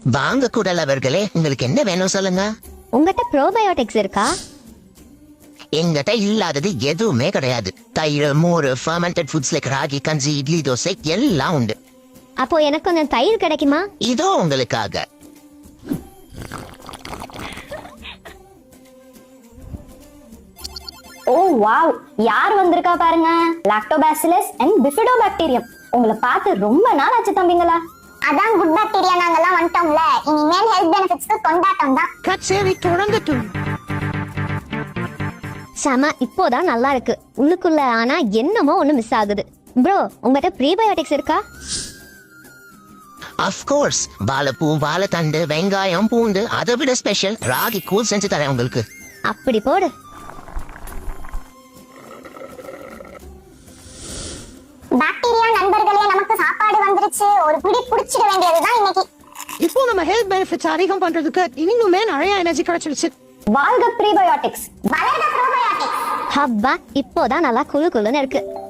வாங்க குடல் அவர்களே, உங்களுக்கு என்ன வேணும் சொல்லுங்க. உங்ககிட்ட ப்ரோபயோட்டிக்ஸ் இருக்கா? எங்கிட்ட இல்லாதது எதுவுமே கிடையாது. தயிர், மோர், ஃபர்மெண்டட் ஃபுட்ஸ் லைக் ராகி கஞ்சி, இட்லி, தோசை எல்லாம் உண்டு. அப்போ எனக்கு கொஞ்சம் தயிர் கிடைக்குமா? இதோ உங்களுக்காக. ஓ வாவ், யார் வந்திருக்கா பாருங்க. Lactobacillus and bifidobacterium. உங்களை பார்த்து ரொம்ப நாள் ஆச்சு தம்பிங்களா. அதான் குட் பாக்டீரியா நாங்கெல்லாம் வந்துட்டோம்ல. இனிமேல் ஹெல்த் பெனிஃபிட்ஸ்க்கு கொண்டாட்டம் தான். கச்சேரி தொடங்கட்டும். செம, இப்போதான் நல்லா இருக்கு உள்ளுக்குள்ள. ஆனா என்னமோ ஒண்ணு மிஸ் ஆகுது. ப்ரோ, உங்ககிட்ட ப்ரீபயோட்டிக்ஸ் இருக்கா? அஃப்கோர்ஸ், வாழைப்பூ, வாழைத்தண்டு, வெங்காயம், பூண்டு, அதை விட ஸ்பெஷல் ராகி கூழ் செஞ்சு தரேன் உங்களுக்கு. அப்படி போடு. பாக்டீரியா நண்பர்களே, நமக்கு சாப்பாடு வந்துருச்சு. ஒரு பிடி புடிச்சிட வேண்டியதுதான் இன்னைக்கு. இப்போ நம்ம ஹெல்த் பெனிஃபிட்ஸ் அதிகம் பண்றதுக்கு இன்னுமே நிறைய எனர்ஜி கிடைச்சிருச்சு. வாழ்க ப்ரீபயோட்டிக்ஸ். வளர்க ப்ரோபயோட்டிக்ஸ். ஹப்பா, இப்போதான் நல்லா குளு குளுன்னு இருக்கு.